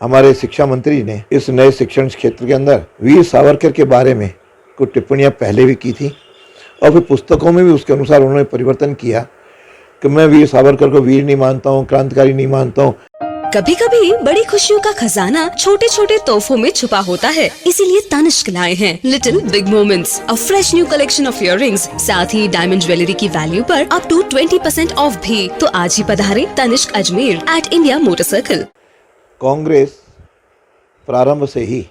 हमारे शिक्षा मंत्री ने इस नए शिक्षण क्षेत्र के अंदर वीर सावरकर के बारे में कुछ टिप्पणियां पहले भी की थी और फिर पुस्तकों में भी उसके अनुसार उन्होंने परिवर्तन किया कि मैं वीर सावरकर को वीर नहीं मानता हूँ, क्रांतिकारी नहीं मानता हूँ। कभी कभी बड़ी खुशियों का खजाना छोटे छोटे तोहफों में छुपा होता है, इसीलिए तनिष्क लाए हैं little big moments, a fresh new collection of earrings, साथ ही डायमंड ज्वेलरी की वैल्यू पर अप टू 20% ऑफ भी। तो आज ही पधारे Tanishq Ajmer at India Motor Circle. Congress प्रारंभ से ही,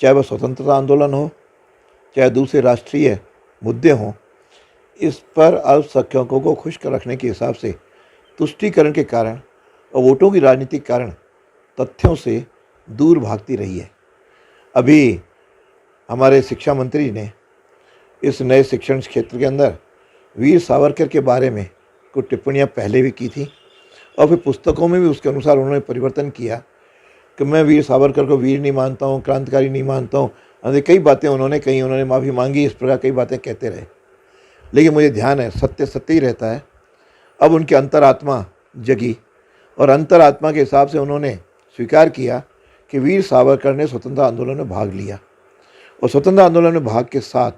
चाहे वह स्वतंत्रता आंदोलन हो, चाहे दूसरे राष्ट्रीय मुद्दे हों, इस पर अल्पसंख्यकों को खुश रखने के हिसाब से तुष्टीकरण के कारण और वोटों की राजनीति के कारण तथ्यों से दूर भागती रही है। अभी हमारे शिक्षा मंत्री ने इस नए शिक्षण क्षेत्र के अंदर वीर सावरकर के बारे में कुछ टिप्पणियां पहले भी की थी और फिर पुस्तकों में भी उसके अनुसार उन्होंने परिवर्तन किया कि मैं वीर सावरकर को वीर नहीं मानता हूँ, क्रांतिकारी नहीं मानता हूँ। कई बातें उन्होंने कही, उन्होंने माफ़ी मांगी, इस प्रकार कई बातें कहते रहे, लेकिन मुझे ध्यान है सत्य सत्य ही रहता है। अब उनकी अंतरात्मा जगी और अंतरात्मा के हिसाब से उन्होंने स्वीकार किया कि वीर सावरकर ने स्वतंत्रता आंदोलन में भाग लिया और स्वतंत्रता आंदोलन में भाग के साथ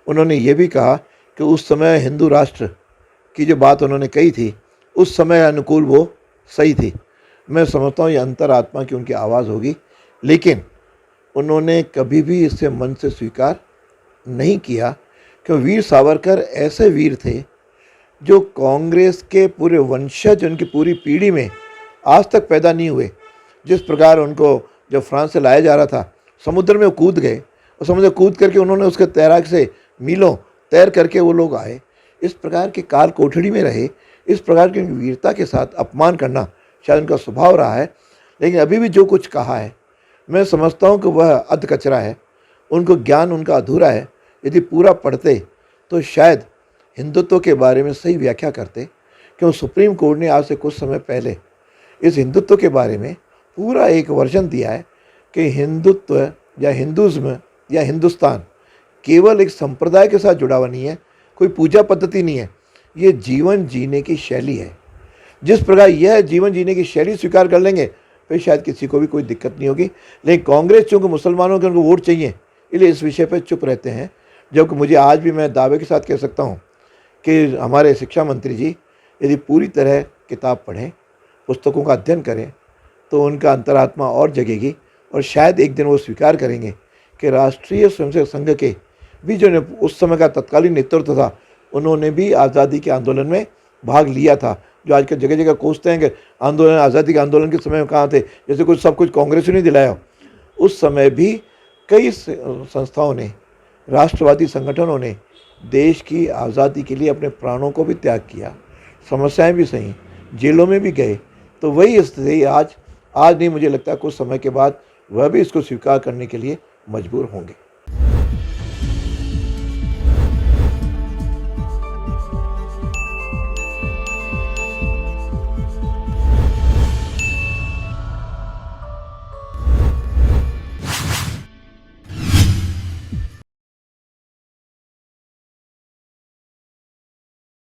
उन्होंने ये भी कहा कि उस समय हिंदू राष्ट्र की जो बात उन्होंने कही थी उस समय अनुकूल वो सही थी। मैं समझता हूँ ये अंतरात्मा की उनकी आवाज़ होगी, लेकिन उन्होंने कभी भी इसे मन से स्वीकार नहीं किया कि वीर सावरकर ऐसे वीर थे जो कांग्रेस के पूरे वंशज, उनकी पूरी पीढ़ी में आज तक पैदा नहीं हुए। जिस प्रकार उनको जब फ्रांस से लाया जा रहा था, समुद्र में वो कूद गए और समुद्र कूद करके उन्होंने उसके तैराक से मीलों तैर करके वो लोग आए। इस प्रकार के काल कोठड़ी में रहे, इस प्रकार की वीरता के साथ अपमान करना शायद उनका स्वभाव रहा है। लेकिन अभी भी जो कुछ कहा है, मैं समझता हूँ कि वह अध कचरा है, उनको ज्ञान उनका अधूरा है। यदि पूरा पढ़ते तो शायद हिंदुत्व के बारे में सही व्याख्या करते, क्यों सुप्रीम कोर्ट ने आज से कुछ समय पहले इस हिंदुत्व के बारे में पूरा एक वर्जन दिया है कि हिंदुत्व या हिंदुज़्म या हिंदुस्तान केवल एक संप्रदाय के साथ जुड़ा हुआ नहीं है, कोई पूजा पद्धति नहीं है, ये जीवन जीने की शैली है। जिस प्रकार यह जीवन जीने की शैली स्वीकार कर लेंगे फिर शायद किसी को भी कोई दिक्कत नहीं होगी। लेकिन कांग्रेस चूँकि मुसलमानों के उनको वोट चाहिए, इसलिए इस विषय पर चुप रहते हैं। जबकि मुझे आज भी मैं दावे के साथ कह सकता हूँ कि हमारे शिक्षा मंत्री जी यदि पूरी तरह किताब पढ़ें, पुस्तकों का अध्ययन करें, तो उनका अंतरात्मा और जगेगी और शायद एक दिन वो स्वीकार करेंगे कि राष्ट्रीय स्वयंसेवक संघ के भी जो उस समय का तत्कालीन नेतृत्व था, उन्होंने भी आज़ादी के आंदोलन में भाग लिया था। जो आज के जगह जगह कोसते हैं कि आंदोलन, आज़ादी के आंदोलन के समय में कहाँ थे, जैसे कुछ सब कुछ कांग्रेस ने नहीं दिलाया। उस समय भी कई संस्थाओं ने, राष्ट्रवादी संगठनों ने देश की आज़ादी के लिए अपने प्राणों को भी त्याग किया, समस्याएं भी सही, जेलों में भी गए। तो वही स्थिति आज नहीं, मुझे लगता है कुछ समय के बाद वह भी इसको स्वीकार करने के लिए मजबूर होंगे।